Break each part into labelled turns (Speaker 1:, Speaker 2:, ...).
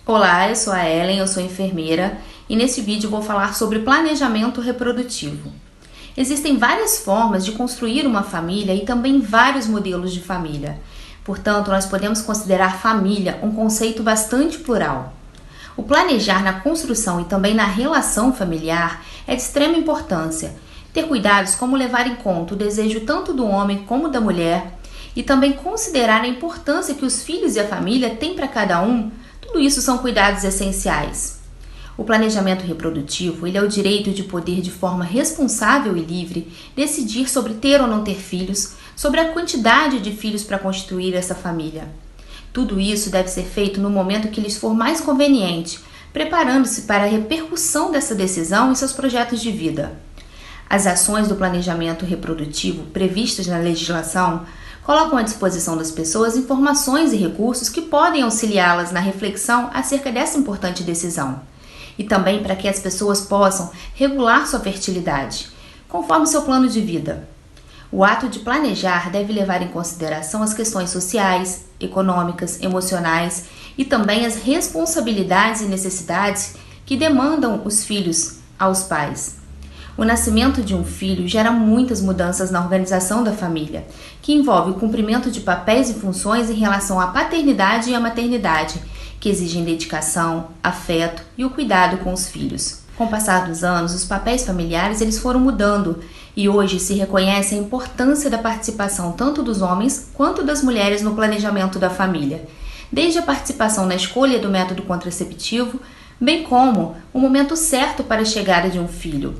Speaker 1: Olá, eu sou a Ellen, eu sou enfermeira e nesse vídeo vou falar sobre planejamento reprodutivo. Existem várias formas de construir uma família e também vários modelos de família. Portanto, nós podemos considerar família um conceito bastante plural. O planejar na construção e também na relação familiar é de extrema importância. Ter cuidados como levar em conta o desejo tanto do homem como da mulher e também considerar a importância que os filhos e a família têm para cada um. Tudo isso são cuidados essenciais. O planejamento reprodutivo, ele é o direito de poder de forma responsável e livre decidir sobre ter ou não ter filhos, sobre a quantidade de filhos para constituir essa família. Tudo isso deve ser feito no momento que lhes for mais conveniente, preparando-se para a repercussão dessa decisão em seus projetos de vida. As ações do planejamento reprodutivo previstas na legislação colocam à disposição das pessoas informações e recursos que podem auxiliá-las na reflexão acerca dessa importante decisão, e também para que as pessoas possam regular sua fertilidade, conforme seu plano de vida. O ato de planejar deve levar em consideração as questões sociais, econômicas, emocionais e também as responsabilidades e necessidades que demandam os filhos aos pais. O nascimento de um filho gera muitas mudanças na organização da família, que envolve o cumprimento de papéis e funções em relação à paternidade e à maternidade, que exigem dedicação, afeto e o cuidado com os filhos. Com o passar dos anos, os papéis familiares eles foram mudando e hoje se reconhece a importância da participação tanto dos homens quanto das mulheres no planejamento da família, desde a participação na escolha do método contraceptivo, bem como o momento certo para a chegada de um filho.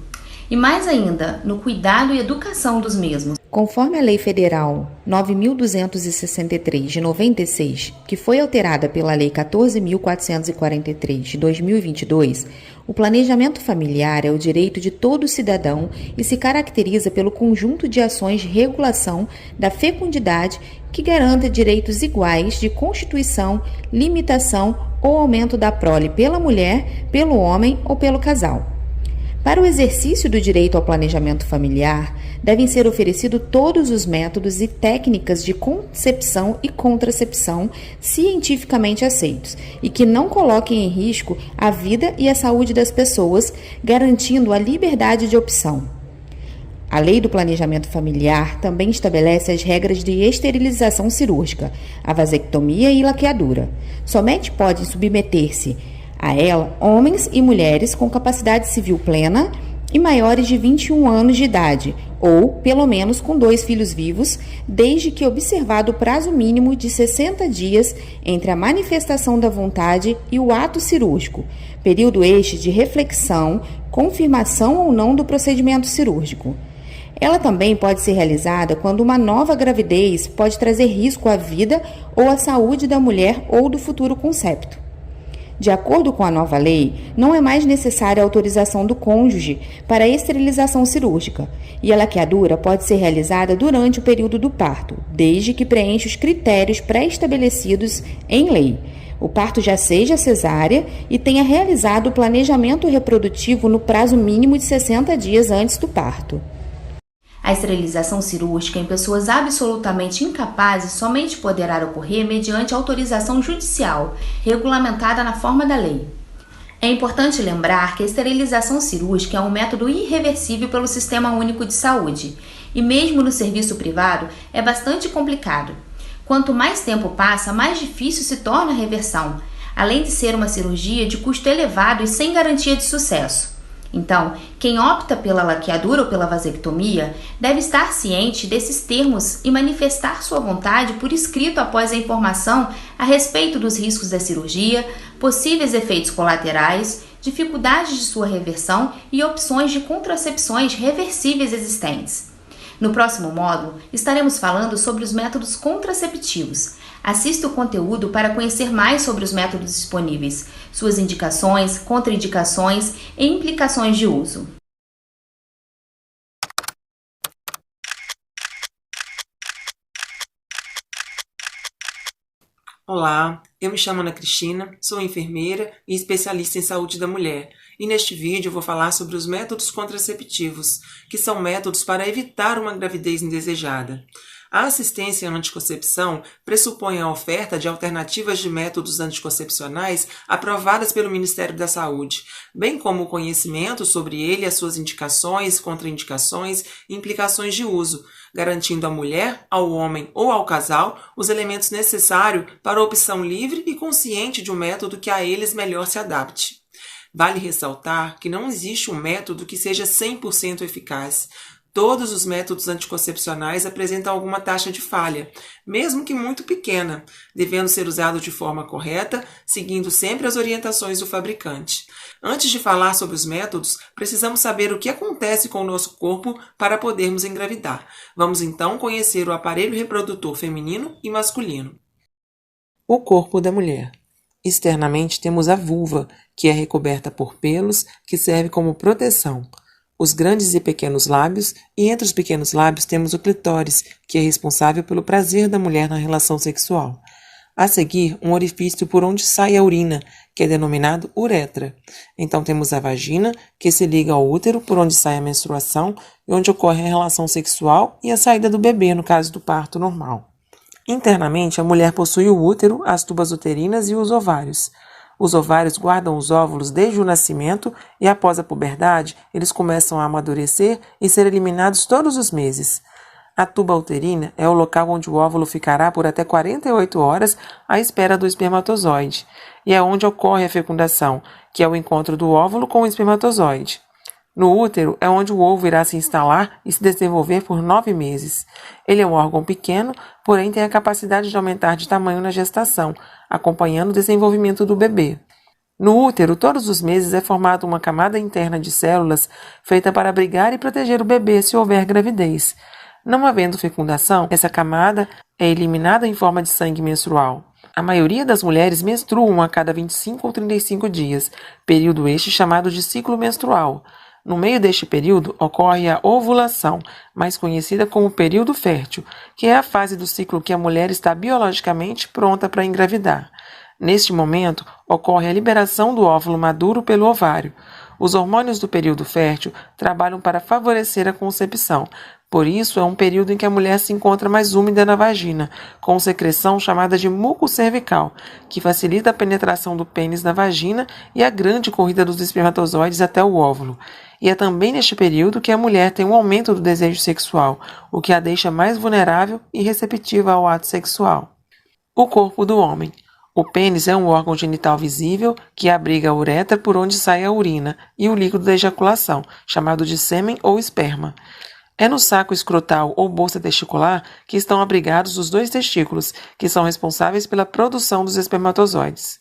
Speaker 1: E mais ainda, no cuidado e educação dos mesmos.
Speaker 2: Conforme a Lei Federal 9.263 de 96, que foi alterada pela Lei 14.443 de 2022, o planejamento familiar é o direito de todo cidadão e se caracteriza pelo conjunto de ações de regulação da fecundidade que garanta direitos iguais de constituição, limitação ou aumento da prole pela mulher, pelo homem ou pelo casal. Para o exercício do direito ao planejamento familiar, devem ser oferecidos todos os métodos e técnicas de concepção e contracepção cientificamente aceitos e que não coloquem em risco a vida e a saúde das pessoas, garantindo a liberdade de opção. A Lei do Planejamento Familiar também estabelece as regras de esterilização cirúrgica, a vasectomia e laqueadura. Somente podem submeter-se a ela homens e mulheres com capacidade civil plena e maiores de 21 anos de idade, ou pelo menos com 2 filhos vivos, desde que observado o prazo mínimo de 60 dias entre a manifestação da vontade e o ato cirúrgico, período este de reflexão, confirmação ou não do procedimento cirúrgico. Ela também pode ser realizada quando uma nova gravidez pode trazer risco à vida ou à saúde da mulher ou do futuro concepto. De acordo com a nova lei, não é mais necessária a autorização do cônjuge para a esterilização cirúrgica e a laqueadura pode ser realizada durante o período do parto, desde que preencha os critérios pré-estabelecidos em lei. O parto já seja cesárea e tenha realizado o planejamento reprodutivo no prazo mínimo de 60 dias antes do parto.
Speaker 1: A esterilização cirúrgica em pessoas absolutamente incapazes somente poderá ocorrer mediante autorização judicial, regulamentada na forma da lei. É importante lembrar que a esterilização cirúrgica é um método irreversível pelo Sistema Único de Saúde e mesmo no serviço privado é bastante complicado. Quanto mais tempo passa, mais difícil se torna a reversão, além de ser uma cirurgia de custo elevado e sem garantia de sucesso. Então, quem opta pela laqueadura ou pela vasectomia deve estar ciente desses termos e manifestar sua vontade por escrito após a informação a respeito dos riscos da cirurgia, possíveis efeitos colaterais, dificuldades de sua reversão e opções de contracepções reversíveis existentes. No próximo módulo, estaremos falando sobre os métodos contraceptivos. Assista o conteúdo para conhecer mais sobre os métodos disponíveis, suas indicações, contraindicações e implicações de uso.
Speaker 3: Olá, eu me chamo Ana Cristina, sou enfermeira e especialista em saúde da mulher. E neste vídeo eu vou falar sobre os métodos contraceptivos, que são métodos para evitar uma gravidez indesejada. A assistência à anticoncepção pressupõe a oferta de alternativas de métodos anticoncepcionais aprovadas pelo Ministério da Saúde, bem como o conhecimento sobre ele, as suas indicações, contraindicações e implicações de uso, garantindo à mulher, ao homem ou ao casal os elementos necessários para a opção livre e consciente de um método que a eles melhor se adapte. Vale ressaltar que não existe um método que seja 100% eficaz. Todos os métodos anticoncepcionais apresentam alguma taxa de falha, mesmo que muito pequena, devendo ser usados de forma correta, seguindo sempre as orientações do fabricante. Antes de falar sobre os métodos, precisamos saber o que acontece com o nosso corpo para podermos engravidar. Vamos então conhecer o aparelho reprodutor feminino e masculino. O corpo da mulher. Externamente temos a vulva, que é recoberta por pelos, que serve como proteção, os grandes e pequenos lábios, e entre os pequenos lábios temos o clitóris, que é responsável pelo prazer da mulher na relação sexual. A seguir, um orifício por onde sai a urina, que é denominado uretra. Então temos a vagina, que se liga ao útero, por onde sai a menstruação, e onde ocorre a relação sexual e a saída do bebê, no caso do parto normal. Internamente, a mulher possui o útero, as tubas uterinas e os ovários. Os ovários guardam os óvulos desde o nascimento e, após a puberdade, eles começam a amadurecer e ser eliminados todos os meses. A tuba uterina é o local onde o óvulo ficará por até 48 horas à espera do espermatozoide, e é onde ocorre a fecundação, que é o encontro do óvulo com o espermatozoide. No útero é onde o ovo irá se instalar e se desenvolver por 9 meses. Ele é um órgão pequeno, porém tem a capacidade de aumentar de tamanho na gestação, acompanhando o desenvolvimento do bebê. No útero, todos os meses é formada uma camada interna de células feita para abrigar e proteger o bebê se houver gravidez. Não havendo fecundação, essa camada é eliminada em forma de sangue menstrual. A maioria das mulheres menstruam a cada 25 ou 35 dias, período este chamado de ciclo menstrual. No meio deste período ocorre a ovulação, mais conhecida como período fértil, que é a fase do ciclo que a mulher está biologicamente pronta para engravidar. Neste momento, ocorre a liberação do óvulo maduro pelo ovário. Os hormônios do período fértil trabalham para favorecer a concepção. Por isso, é um período em que a mulher se encontra mais úmida na vagina, com secreção chamada de muco cervical, que facilita a penetração do pênis na vagina e a grande corrida dos espermatozoides até o óvulo. E é também neste período que a mulher tem um aumento do desejo sexual, o que a deixa mais vulnerável e receptiva ao ato sexual. O corpo do homem. O pênis é um órgão genital visível que abriga a uretra por onde sai a urina e o líquido da ejaculação, chamado de sêmen ou esperma. É no saco escrotal ou bolsa testicular que estão abrigados os 2 testículos, que são responsáveis pela produção dos espermatozoides.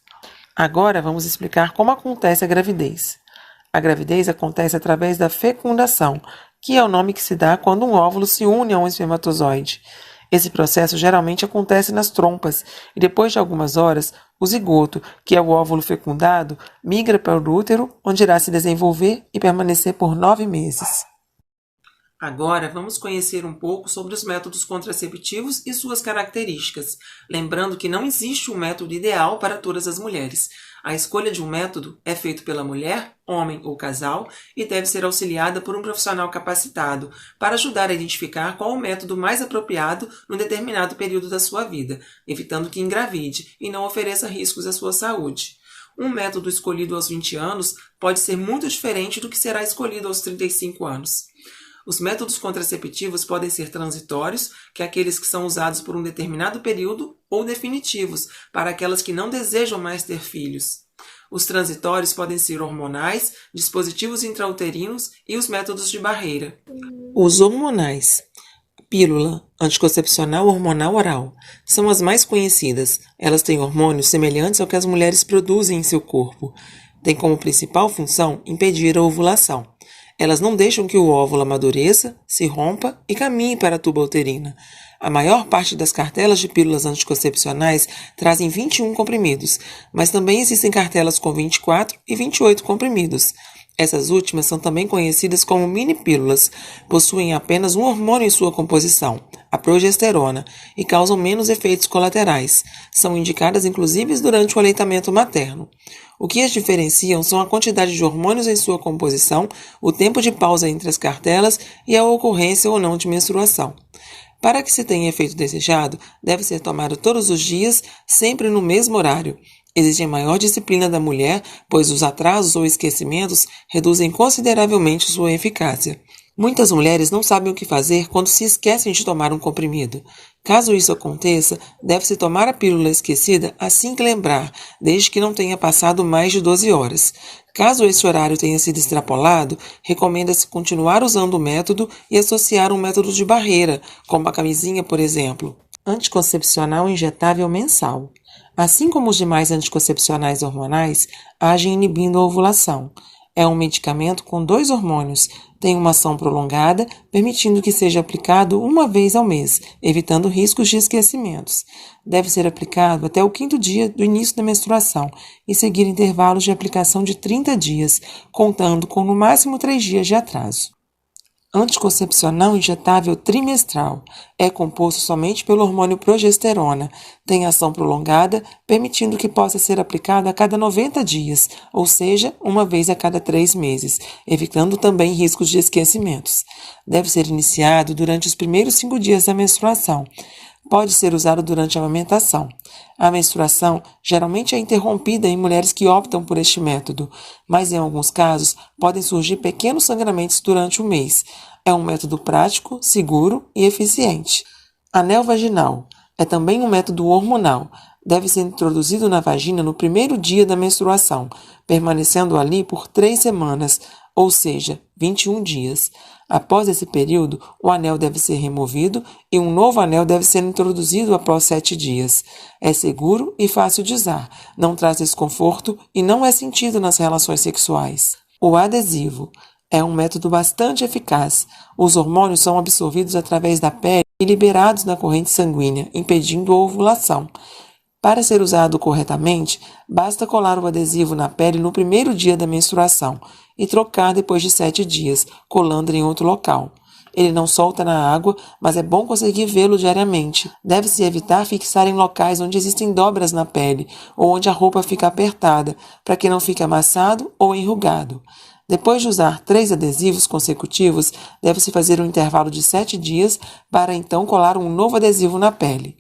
Speaker 3: Agora vamos explicar como acontece a gravidez. A gravidez acontece através da fecundação, que é o nome que se dá quando um óvulo se une a um espermatozoide. Esse processo geralmente acontece nas trompas e depois de algumas horas, o zigoto, que é o óvulo fecundado, migra para o útero, onde irá se desenvolver e permanecer por 9 meses. Agora vamos conhecer um pouco sobre os métodos contraceptivos e suas características, lembrando que não existe um método ideal para todas as mulheres. A escolha de um método é feita pela mulher, homem ou casal e deve ser auxiliada por um profissional capacitado para ajudar a identificar qual o método mais apropriado num determinado período da sua vida, evitando que engravide e não ofereça riscos à sua saúde. Um método escolhido aos 20 anos pode ser muito diferente do que será escolhido aos 35 anos. Os métodos contraceptivos podem ser transitórios, que é aqueles que são usados por um determinado período, ou definitivos, para aquelas que não desejam mais ter filhos. Os transitórios podem ser hormonais, dispositivos intrauterinos e os métodos de barreira. Os hormonais. Pílula, anticoncepcional hormonal oral, são as mais conhecidas. Elas têm hormônios semelhantes ao que as mulheres produzem em seu corpo. Tem como principal função impedir a ovulação. Elas não deixam que o óvulo amadureça, se rompa e caminhe para a tuba uterina. A maior parte das cartelas de pílulas anticoncepcionais trazem 21 comprimidos, mas também existem cartelas com 24 e 28 comprimidos. Essas últimas são também conhecidas como mini-pílulas, possuem apenas um hormônio em sua composição, a progesterona, e causam menos efeitos colaterais. São indicadas inclusive durante o aleitamento materno. O que as diferenciam são a quantidade de hormônios em sua composição, o tempo de pausa entre as cartelas e a ocorrência ou não de menstruação. Para que se tenha efeito desejado, deve ser tomado todos os dias, sempre no mesmo horário. Exige maior disciplina da mulher, pois os atrasos ou esquecimentos reduzem consideravelmente sua eficácia. Muitas mulheres não sabem o que fazer quando se esquecem de tomar um comprimido. Caso isso aconteça, deve-se tomar a pílula esquecida assim que lembrar, desde que não tenha passado mais de 12 horas. Caso esse horário tenha sido extrapolado, recomenda-se continuar usando o método e associar um método de barreira, como a camisinha, por exemplo. Anticoncepcional injetável mensal. Assim como os demais anticoncepcionais hormonais, agem inibindo a ovulação. É um medicamento com 2 hormônios, tem uma ação prolongada, permitindo que seja aplicado uma vez ao mês, evitando riscos de esquecimentos. Deve ser aplicado até o 5º dia do início da menstruação e seguir intervalos de aplicação de 30 dias, contando com no máximo 3 dias de atraso. Anticoncepcional injetável trimestral. É composto somente pelo hormônio progesterona. Tem ação prolongada, permitindo que possa ser aplicado a cada 90 dias, ou seja, uma vez a cada 3 meses, evitando também riscos de esquecimentos. Deve ser iniciado durante os primeiros 5 dias da menstruação. Pode ser usado durante a amamentação. A menstruação geralmente é interrompida em mulheres que optam por este método, mas em alguns casos podem surgir pequenos sangramentos durante o mês. É um método prático, seguro e eficiente. Anel vaginal é também um método hormonal. Deve ser introduzido na vagina no primeiro dia da menstruação, permanecendo ali por 3 semanas, ou seja, 21 dias. Após esse período, o anel deve ser removido e um novo anel deve ser introduzido após 7 dias. É seguro e fácil de usar, não traz desconforto e não é sentido nas relações sexuais. O adesivo é um método bastante eficaz. Os hormônios são absorvidos através da pele e liberados na corrente sanguínea, impedindo a ovulação. Para ser usado corretamente, basta colar o adesivo na pele no primeiro dia da menstruação e trocar depois de 7 dias, colando em outro local. Ele não solta na água, mas é bom conseguir vê-lo diariamente. Deve-se evitar fixar em locais onde existem dobras na pele ou onde a roupa fica apertada, para que não fique amassado ou enrugado. Depois de usar 3 adesivos consecutivos, deve-se fazer um intervalo de 7 dias para então colar um novo adesivo na pele.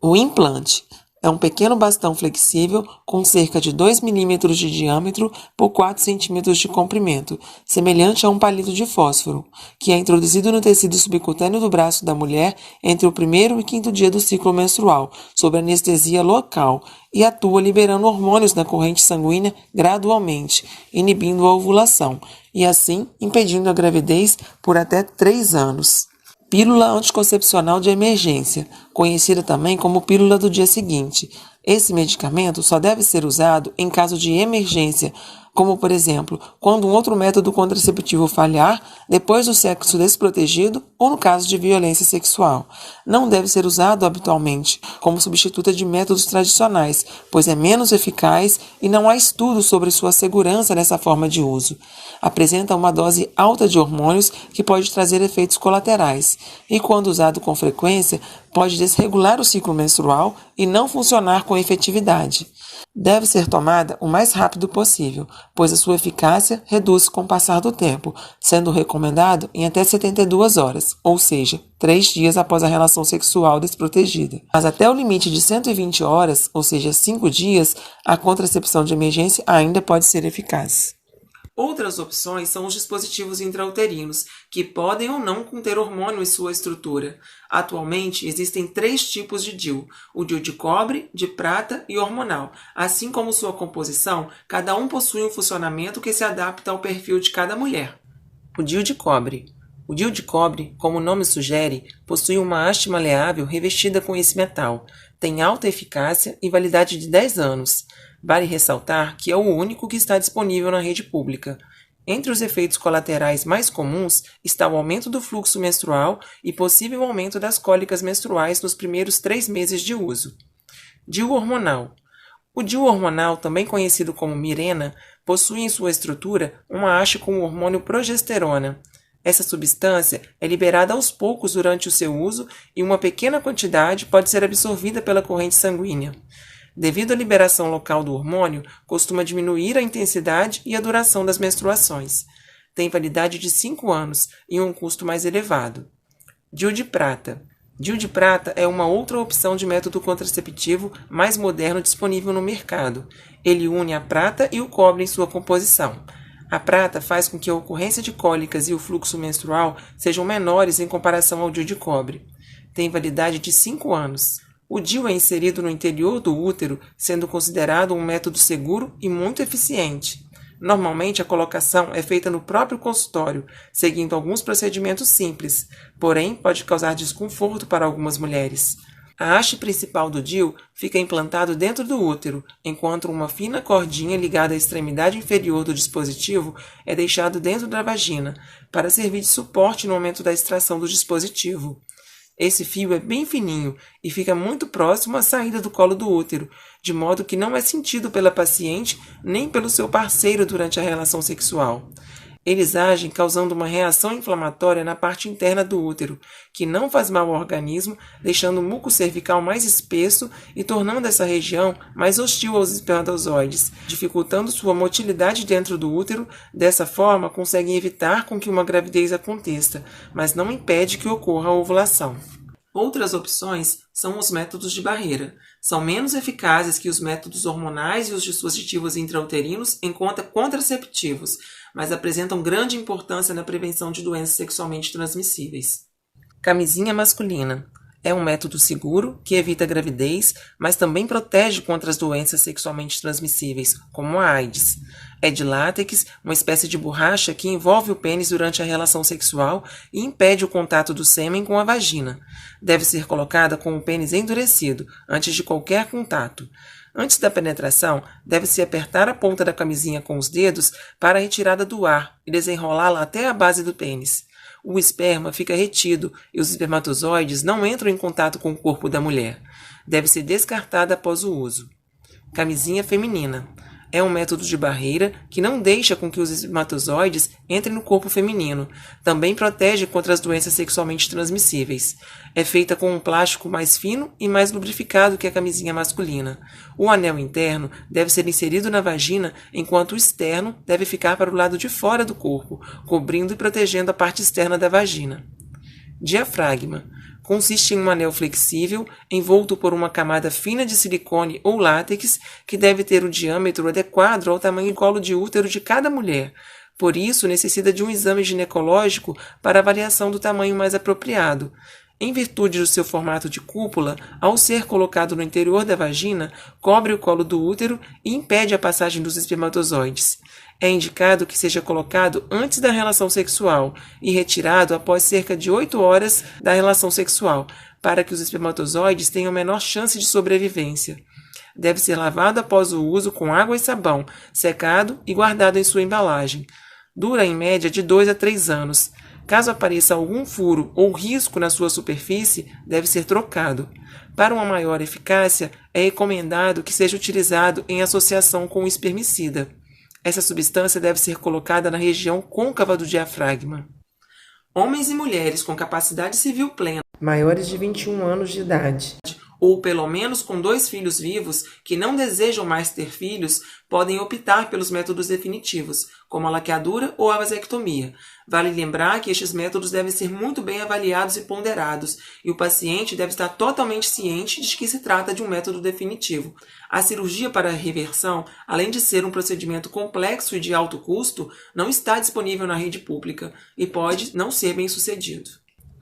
Speaker 3: O implante é um pequeno bastão flexível com cerca de 2 mm de diâmetro por 4 cm de comprimento, semelhante a um palito de fósforo, que é introduzido no tecido subcutâneo do braço da mulher entre o 1º e 5º dia do ciclo menstrual, sob anestesia local, e atua liberando hormônios na corrente sanguínea gradualmente, inibindo a ovulação, e assim impedindo a gravidez por até 3 anos. Pílula anticoncepcional de emergência, conhecida também como pílula do dia seguinte. Esse medicamento só deve ser usado em caso de emergência, como, por exemplo, quando um outro método contraceptivo falhar, depois do sexo desprotegido ou no caso de violência sexual. Não deve ser usado habitualmente como substituta de métodos tradicionais, pois é menos eficaz e não há estudos sobre sua segurança nessa forma de uso. Apresenta uma dose alta de hormônios que pode trazer efeitos colaterais e, quando usado com frequência, pode desregular o ciclo menstrual e não funcionar com efetividade. Deve ser tomada o mais rápido possível, pois a sua eficácia reduz com o passar do tempo, sendo recomendado em até 72 horas, ou seja, 3 dias após a relação sexual desprotegida. Mas até o limite de 120 horas, ou seja, 5 dias, a contracepção de emergência ainda pode ser eficaz. Outras opções são os dispositivos intrauterinos, que podem ou não conter hormônio em sua estrutura. Atualmente, existem 3 tipos de DIU, o DIU de cobre, de prata e hormonal. Assim como sua composição, cada um possui um funcionamento que se adapta ao perfil de cada mulher. O DIU de cobre. O DIU de cobre, como o nome sugere, possui uma haste maleável revestida com esse metal. Tem alta eficácia e validade de 10 anos. Vale ressaltar que é o único que está disponível na rede pública. Entre os efeitos colaterais mais comuns está o aumento do fluxo menstrual e possível aumento das cólicas menstruais nos primeiros 3 meses de uso. DIU hormonal. O DIU hormonal, também conhecido como Mirena, possui em sua estrutura uma haste com o hormônio progesterona. Essa substância é liberada aos poucos durante o seu uso e uma pequena quantidade pode ser absorvida pela corrente sanguínea. Devido à liberação local do hormônio, costuma diminuir a intensidade e a duração das menstruações. Tem validade de 5 anos e um custo mais elevado. DIU de prata. DIU de prata é uma outra opção de método contraceptivo mais moderno disponível no mercado. Ele une a prata e o cobre em sua composição. A prata faz com que a ocorrência de cólicas e o fluxo menstrual sejam menores em comparação ao DIU de cobre. Tem validade de 5 anos. O DIU é inserido no interior do útero, sendo considerado um método seguro e muito eficiente. Normalmente, a colocação é feita no próprio consultório, seguindo alguns procedimentos simples, porém pode causar desconforto para algumas mulheres. A haste principal do DIU fica implantado dentro do útero, enquanto uma fina cordinha ligada à extremidade inferior do dispositivo é deixado dentro da vagina, para servir de suporte no momento da extração do dispositivo. Esse fio é bem fininho e fica muito próximo à saída do colo do útero, de modo que não é sentido pela paciente nem pelo seu parceiro durante a relação sexual. Eles agem causando uma reação inflamatória na parte interna do útero, que não faz mal ao organismo, deixando o muco cervical mais espesso e tornando essa região mais hostil aos espermatozoides, dificultando sua motilidade dentro do útero. Dessa forma, conseguem evitar com que uma gravidez aconteça, mas não impede que ocorra a ovulação. Outras opções são os métodos de barreira. São menos eficazes que os métodos hormonais e os dispositivos intrauterinos enquanto contraceptivos, mas apresentam grande importância na prevenção de doenças sexualmente transmissíveis. Camisinha masculina. É um método seguro que evita a gravidez, mas também protege contra as doenças sexualmente transmissíveis, como a AIDS. É de látex, uma espécie de borracha que envolve o pênis durante a relação sexual e impede o contato do sêmen com a vagina. Deve ser colocada com o pênis endurecido, antes de qualquer contato. Antes da penetração, deve-se apertar a ponta da camisinha com os dedos para a retirada do ar e desenrolá-la até a base do pênis. O esperma fica retido e os espermatozoides não entram em contato com o corpo da mulher. Deve ser descartada após o uso. Camisinha feminina. É um método de barreira que não deixa com que os espermatozoides entrem no corpo feminino. Também protege contra as doenças sexualmente transmissíveis. É feita com um plástico mais fino e mais lubrificado que a camisinha masculina. O anel interno deve ser inserido na vagina, enquanto o externo deve ficar para o lado de fora do corpo, cobrindo e protegendo a parte externa da vagina. Diafragma. Consiste em um anel flexível, envolto por uma camada fina de silicone ou látex, que deve ter o diâmetro adequado ao tamanho do colo de útero de cada mulher. Por isso, necessita de um exame ginecológico para avaliação do tamanho mais apropriado. Em virtude do seu formato de cúpula, ao ser colocado no interior da vagina, cobre o colo do útero e impede a passagem dos espermatozoides. É indicado que seja colocado antes da relação sexual e retirado após cerca de 8 horas da relação sexual, para que os espermatozoides tenham menor chance de sobrevivência. Deve ser lavado após o uso com água e sabão, secado e guardado em sua embalagem. Dura em média de 2 a 3 anos. Caso apareça algum furo ou risco na sua superfície, deve ser trocado. Para uma maior eficácia, é recomendado que seja utilizado em associação com o espermicida. Essa substância deve ser colocada na região côncava do diafragma. Homens e mulheres com capacidade civil plena, maiores de 21 anos de idade, ou pelo menos com 2 filhos vivos que não desejam mais ter filhos, podem optar pelos métodos definitivos, como a laqueadura ou a vasectomia. Vale lembrar que estes métodos devem ser muito bem avaliados e ponderados, e o paciente deve estar totalmente ciente de que se trata de um método definitivo. A cirurgia para a reversão, além de ser um procedimento complexo e de alto custo, não está disponível na rede pública e pode não ser bem sucedido.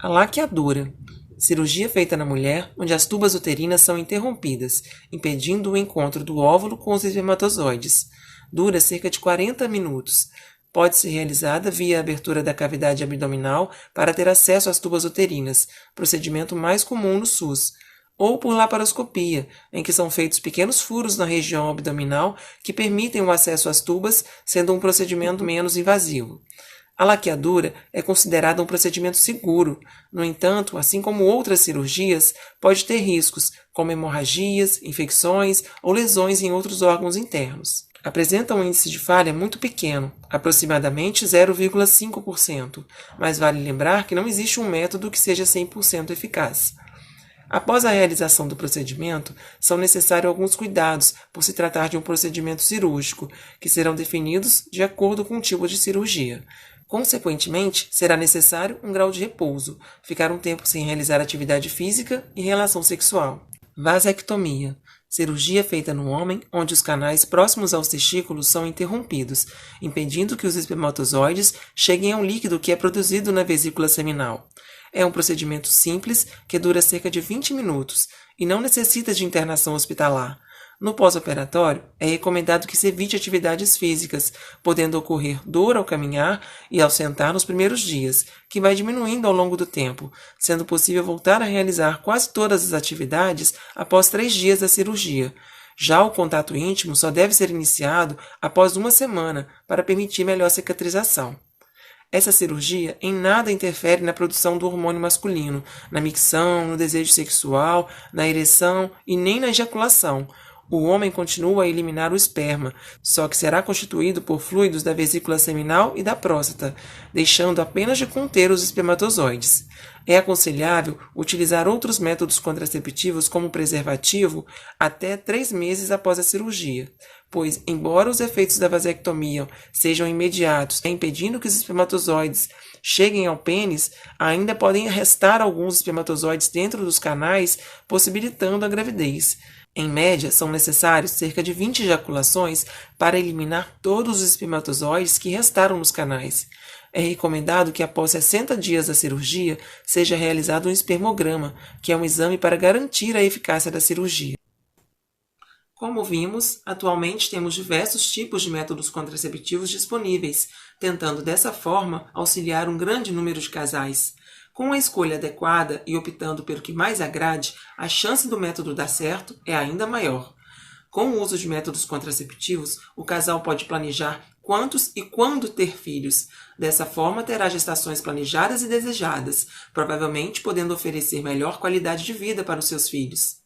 Speaker 3: A laqueadura. Cirurgia feita na mulher, onde as tubas uterinas são interrompidas, impedindo o encontro do óvulo com os espermatozoides. Dura cerca de 40 minutos. Pode ser realizada via abertura da cavidade abdominal para ter acesso às tubas uterinas, procedimento mais comum no SUS, ou por laparoscopia, em que são feitos pequenos furos na região abdominal que permitem o acesso às tubas, sendo um procedimento menos invasivo. A laqueadura é considerada um procedimento seguro. No entanto, assim como outras cirurgias, pode ter riscos, como hemorragias, infecções ou lesões em outros órgãos internos. Apresenta um índice de falha muito pequeno, aproximadamente 0,5%, mas vale lembrar que não existe um método que seja 100% eficaz. Após a realização do procedimento, são necessários alguns cuidados por se tratar de um procedimento cirúrgico, que serão definidos de acordo com o tipo de cirurgia. Consequentemente, será necessário um grau de repouso, ficar um tempo sem realizar atividade física e relação sexual. Vasectomia. Cirurgia feita no homem, onde os canais próximos aos testículos são interrompidos, impedindo que os espermatozoides cheguem ao líquido que é produzido na vesícula seminal. É um procedimento simples que dura cerca de 20 minutos e não necessita de internação hospitalar. No pós-operatório, é recomendado que se evite atividades físicas, podendo ocorrer dor ao caminhar e ao sentar nos primeiros dias, que vai diminuindo ao longo do tempo, sendo possível voltar a realizar quase todas as atividades após 3 dias da cirurgia. Já o contato íntimo só deve ser iniciado após 1 semana, para permitir melhor cicatrização. Essa cirurgia em nada interfere na produção do hormônio masculino, na micção, no desejo sexual, na ereção e nem na ejaculação. O homem continua a eliminar o esperma, só que será constituído por fluidos da vesícula seminal e da próstata, deixando apenas de conter os espermatozoides. É aconselhável utilizar outros métodos contraceptivos como preservativo até 3 meses após a cirurgia, pois, embora os efeitos da vasectomia sejam imediatos, impedindo que os espermatozoides cheguem ao pênis, ainda podem restar alguns espermatozoides dentro dos canais, possibilitando a gravidez. Em média, são necessários cerca de 20 ejaculações para eliminar todos os espermatozoides que restaram nos canais. É recomendado que após 60 dias da cirurgia seja realizado um espermograma, que é um exame para garantir a eficácia da cirurgia. Como vimos, atualmente temos diversos tipos de métodos contraceptivos disponíveis, tentando dessa forma auxiliar um grande número de casais. Com a escolha adequada e optando pelo que mais agrade, a chance do método dar certo é ainda maior. Com o uso de métodos contraceptivos, o casal pode planejar quantos e quando ter filhos. Dessa forma, terá gestações planejadas e desejadas, provavelmente podendo oferecer melhor qualidade de vida para os seus filhos.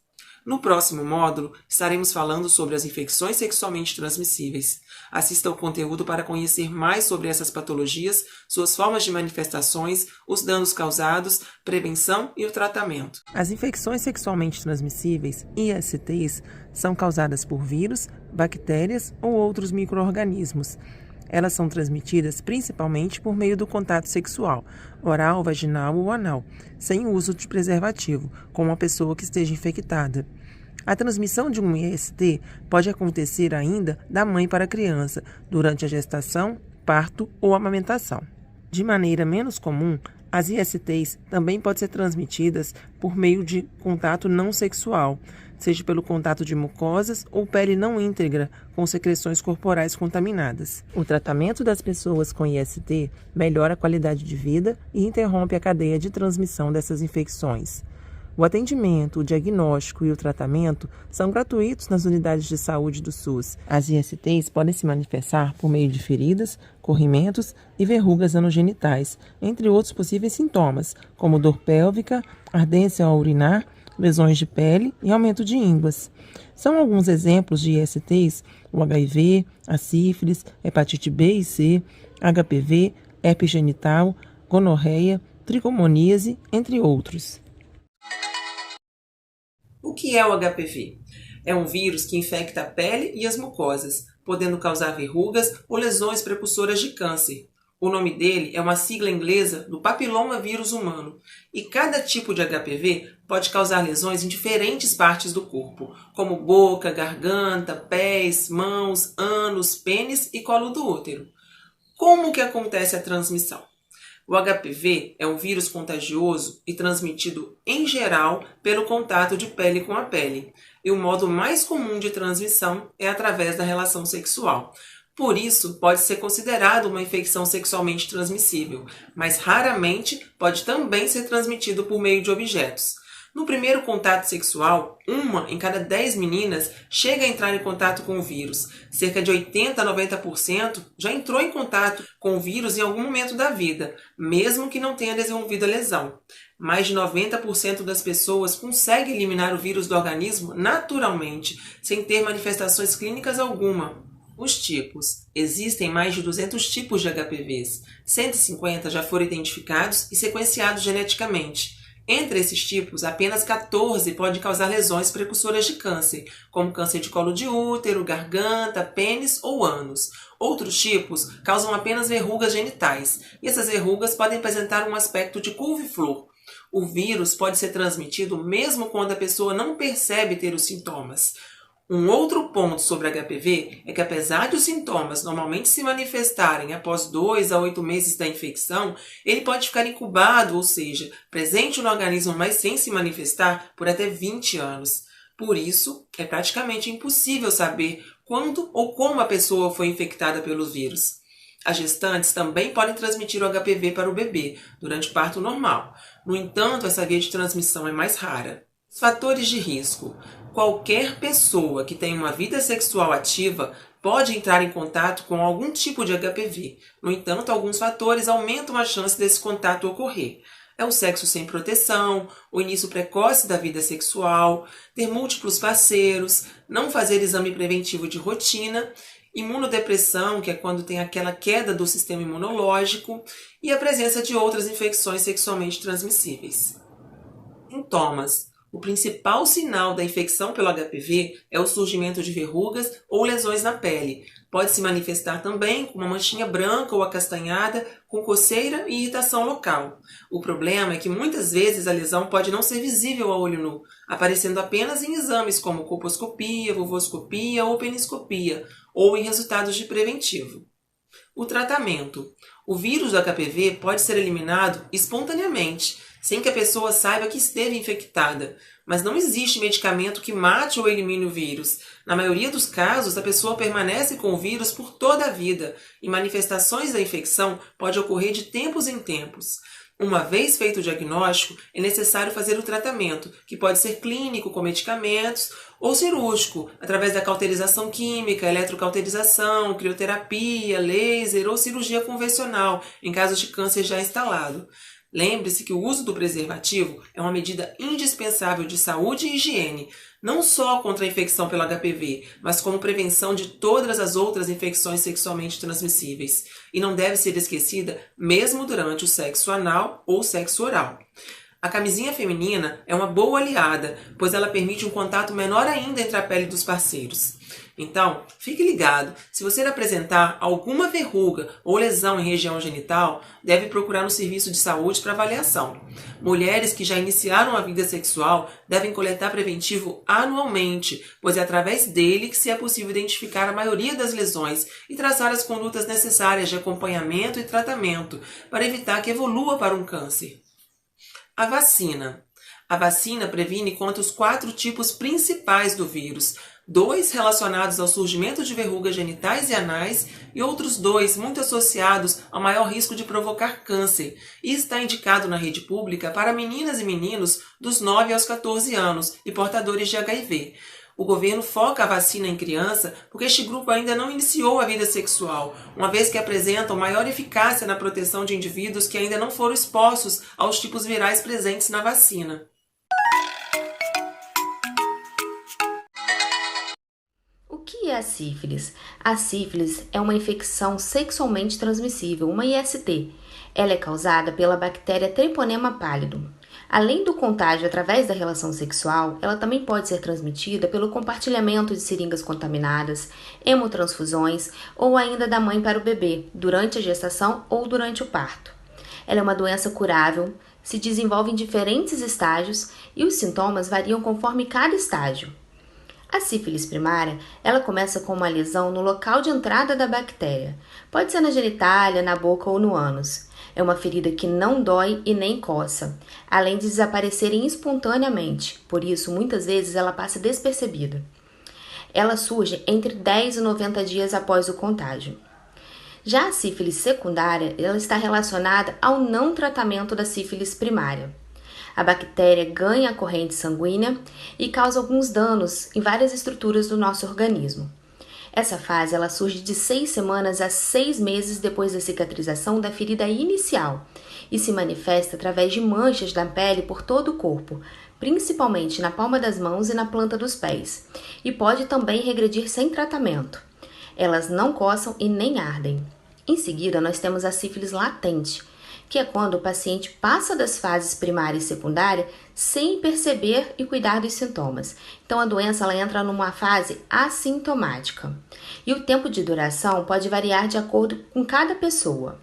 Speaker 3: No próximo módulo, estaremos falando sobre as infecções sexualmente transmissíveis. Assista ao conteúdo para conhecer mais sobre essas patologias, suas formas de manifestações, os danos causados, prevenção e o tratamento. As infecções sexualmente transmissíveis, ISTs, são causadas por vírus, bactérias ou outros micro-organismos. Elas são transmitidas principalmente por meio do contato sexual, oral, vaginal ou anal, sem o uso de preservativo, com uma pessoa que esteja infectada. A transmissão de um IST pode acontecer ainda da mãe para a criança, durante a gestação, parto ou amamentação. De maneira menos comum, as ISTs também podem ser transmitidas por meio de contato não sexual, seja pelo contato de mucosas ou pele não íntegra com secreções corporais contaminadas. O tratamento das pessoas com IST melhora a qualidade de vida e interrompe a cadeia de transmissão dessas infecções. O atendimento, o diagnóstico e o tratamento são gratuitos nas unidades de saúde do SUS. As ISTs podem se manifestar por meio de feridas, corrimentos e verrugas anogenitais, entre outros possíveis sintomas, como dor pélvica, ardência ao urinar, lesões de pele e aumento de ínguas. São alguns exemplos de ISTs: o HIV, a sífilis, hepatite B e C, HPV, herpes genital, gonorreia, tricomoníase, entre outros. O que é o HPV? É um vírus que infecta a pele e as mucosas, podendo causar verrugas ou lesões precursoras de câncer. O nome dele é uma sigla inglesa do papiloma vírus humano, e cada tipo de HPV pode causar lesões em diferentes partes do corpo, como boca, garganta, pés, mãos, ânus, pênis e colo do útero. Como que acontece a transmissão? O HPV é um vírus contagioso e transmitido, em geral, pelo contato de pele com a pele, e o modo mais comum de transmissão é através da relação sexual. Por isso, pode ser considerado uma infecção sexualmente transmissível, mas raramente pode também ser transmitido por meio de objetos. No primeiro contato sexual, 1 em cada 10 meninas chega a entrar em contato com o vírus. Cerca de 80 a 90% já entrou em contato com o vírus em algum momento da vida, mesmo que não tenha desenvolvido a lesão. Mais de 90% das pessoas conseguem eliminar o vírus do organismo naturalmente, sem ter manifestações clínicas alguma. Os tipos. Existem mais de 200 tipos de HPVs. 150 já foram identificados e sequenciados geneticamente. Entre esses tipos, apenas 14 podem causar lesões precursoras de câncer, como câncer de colo de útero, garganta, pênis ou ânus. Outros tipos causam apenas verrugas genitais, e essas verrugas podem apresentar um aspecto de couve-flor. O vírus pode ser transmitido mesmo quando a pessoa não percebe ter os sintomas. Um outro ponto sobre HPV é que, apesar de os sintomas normalmente se manifestarem após 2 a 8 meses da infecção, ele pode ficar incubado, ou seja, presente no organismo, mas sem se manifestar, por até 20 anos. Por isso, é praticamente impossível saber quando ou como a pessoa foi infectada pelos vírus. As gestantes também podem transmitir o HPV para o bebê durante o parto normal. No entanto, essa via de transmissão é mais rara. Os fatores de risco. Qualquer pessoa que tenha uma vida sexual ativa pode entrar em contato com algum tipo de HPV. No entanto, alguns fatores aumentam a chance desse contato ocorrer. É o sexo sem proteção, o início precoce da vida sexual, ter múltiplos parceiros, não fazer exame preventivo de rotina, imunodepressão, que é quando tem aquela queda do sistema imunológico, e a presença de outras infecções sexualmente transmissíveis. Sintomas. O principal sinal da infecção pelo HPV é o surgimento de verrugas ou lesões na pele. Pode se manifestar também com uma manchinha branca ou acastanhada, com coceira e irritação local. O problema é que muitas vezes a lesão pode não ser visível a olho nu, aparecendo apenas em exames como colposcopia, vulvoscopia ou peniscopia, ou em resultados de preventivo. O tratamento. O vírus do HPV pode ser eliminado espontaneamente, sem que a pessoa saiba que esteve infectada, mas não existe medicamento que mate ou elimine o vírus. Na maioria dos casos, a pessoa permanece com o vírus por toda a vida e manifestações da infecção podem ocorrer de tempos em tempos. Uma vez feito o diagnóstico, é necessário fazer o tratamento, que pode ser clínico com medicamentos ou cirúrgico, através da cauterização química, eletrocauterização, crioterapia, laser ou cirurgia convencional, em casos de câncer já instalado. Lembre-se que o uso do preservativo é uma medida indispensável de saúde e higiene, não só contra a infecção pelo HPV, mas como prevenção de todas as outras infecções sexualmente transmissíveis, e não deve ser esquecida mesmo durante o sexo anal ou sexo oral. A camisinha feminina é uma boa aliada, pois ela permite um contato menor ainda entre a pele dos parceiros. Então, fique ligado, se você apresentar alguma verruga ou lesão em região genital, deve procurar um serviço de saúde para avaliação. Mulheres que já iniciaram a vida sexual devem coletar preventivo anualmente, pois é através dele que se é possível identificar a maioria das lesões e traçar as condutas necessárias de acompanhamento e tratamento para evitar que evolua para um câncer. A vacina. A vacina previne contra os 4 tipos principais do vírus, 2 relacionados ao surgimento de verrugas genitais e anais e outros 2 muito associados ao maior risco de provocar câncer, e está indicado na rede pública para meninas e meninos dos 9 aos 14 anos e portadores de HIV. O governo foca a vacina em criança porque este grupo ainda não iniciou a vida sexual, uma vez que apresentam maior eficácia na proteção de indivíduos que ainda não foram expostos aos tipos virais presentes na vacina.
Speaker 1: O que é a sífilis? A sífilis é uma infecção sexualmente transmissível, uma IST. Ela é causada pela bactéria Treponema pallidum. Além do contágio através da relação sexual, ela também pode ser transmitida pelo compartilhamento de seringas contaminadas, hemotransfusões ou ainda da mãe para o bebê, durante a gestação ou durante o parto. Ela é uma doença curável, se desenvolve em diferentes estágios e os sintomas variam conforme cada estágio. A sífilis primária, ela começa com uma lesão no local de entrada da bactéria. Pode ser na genitália, na boca ou no ânus. É uma ferida que não dói e nem coça, além de desaparecerem espontaneamente, por isso muitas vezes ela passa despercebida. Ela surge entre 10 e 90 dias após o contágio. Já a sífilis secundária, ela está relacionada ao não tratamento da sífilis primária. A bactéria ganha a corrente sanguínea e causa alguns danos em várias estruturas do nosso organismo. Essa fase ela surge de 6 semanas a 6 meses depois da cicatrização da ferida inicial e se manifesta através de manchas na pele por todo o corpo, principalmente na palma das mãos e na planta dos pés, e pode também regredir sem tratamento. Elas não coçam e nem ardem. Em seguida, nós temos a sífilis latente, que é quando o paciente passa das fases primária e secundária sem perceber e cuidar dos sintomas. Então, a doença ela entra numa fase assintomática. E o tempo de duração pode variar de acordo com cada pessoa.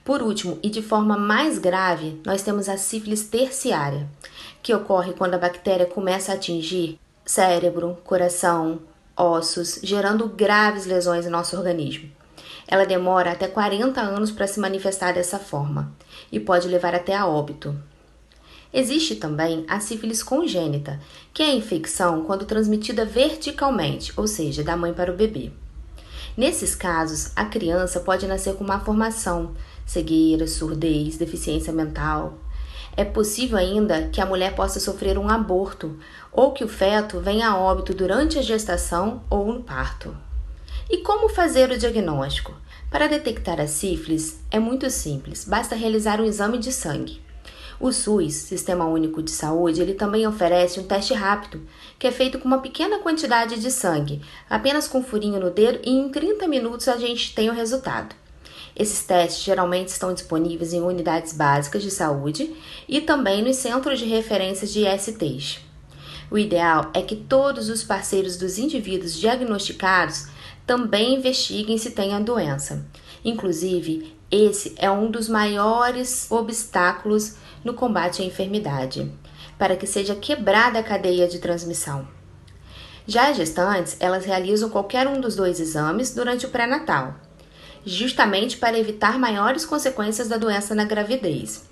Speaker 1: Por último, e de forma mais grave, nós temos a sífilis terciária, que ocorre quando a bactéria começa a atingir cérebro, coração, ossos, gerando graves lesões em nosso organismo. Ela demora até 40 anos para se manifestar dessa forma e pode levar até a óbito. Existe também a sífilis congênita, que é a infecção quando transmitida verticalmente, ou seja, da mãe para o bebê. Nesses casos, a criança pode nascer com má formação, cegueira, surdez, deficiência mental. É possível ainda que a mulher possa sofrer um aborto ou que o feto venha a óbito durante a gestação ou no parto. E como fazer o diagnóstico? Para detectar a sífilis é muito simples, basta realizar um exame de sangue. O SUS, Sistema Único de Saúde, ele também oferece um teste rápido, que é feito com uma pequena quantidade de sangue, apenas com um furinho no dedo, e em 30 minutos a gente tem o resultado. Esses testes geralmente estão disponíveis em unidades básicas de saúde e também nos centros de referência de ISTs. O ideal é que todos os parceiros dos indivíduos diagnosticados também investiguem se têm a doença. Inclusive, esse é um dos maiores obstáculos no combate à enfermidade, para que seja quebrada a cadeia de transmissão. Já as gestantes, elas realizam qualquer um dos dois exames durante o pré-natal, justamente para evitar maiores consequências da doença na gravidez.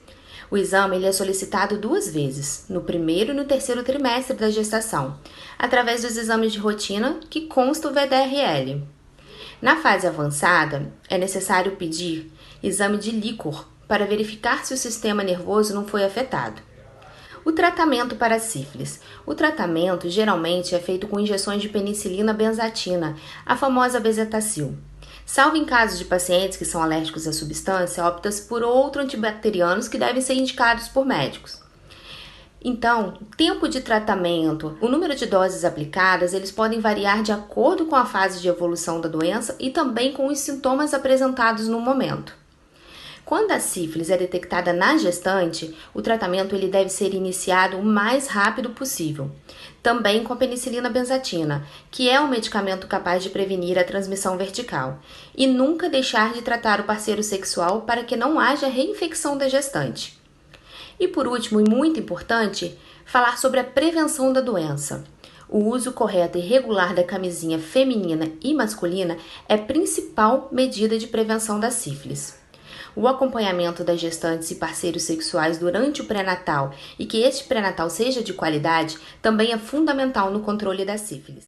Speaker 1: O exame ele é solicitado 2 vezes, no primeiro e no terceiro trimestre da gestação, através dos exames de rotina que consta o VDRL. Na fase avançada, é necessário pedir exame de líquor para verificar se o sistema nervoso não foi afetado. O tratamento para a sífilis. O tratamento geralmente é feito com injeções de penicilina benzatina, a famosa bezetacil. Salvo em casos de pacientes que são alérgicos à substância, opta-se por outros antibacterianos que devem ser indicados por médicos. Então, tempo de tratamento, o número de doses aplicadas, eles podem variar de acordo com a fase de evolução da doença e também com os sintomas apresentados no momento. Quando a sífilis é detectada na gestante, o tratamento ele deve ser iniciado o mais rápido possível, também com a penicilina benzatina, que é um medicamento capaz de prevenir a transmissão vertical, e nunca deixar de tratar o parceiro sexual para que não haja reinfecção da gestante. E por último, e muito importante, falar sobre a prevenção da doença. O uso correto e regular da camisinha feminina e masculina é a principal medida de prevenção da sífilis. O acompanhamento das gestantes e parceiros sexuais durante o pré-natal e que este pré-natal seja de qualidade também é fundamental no controle da sífilis.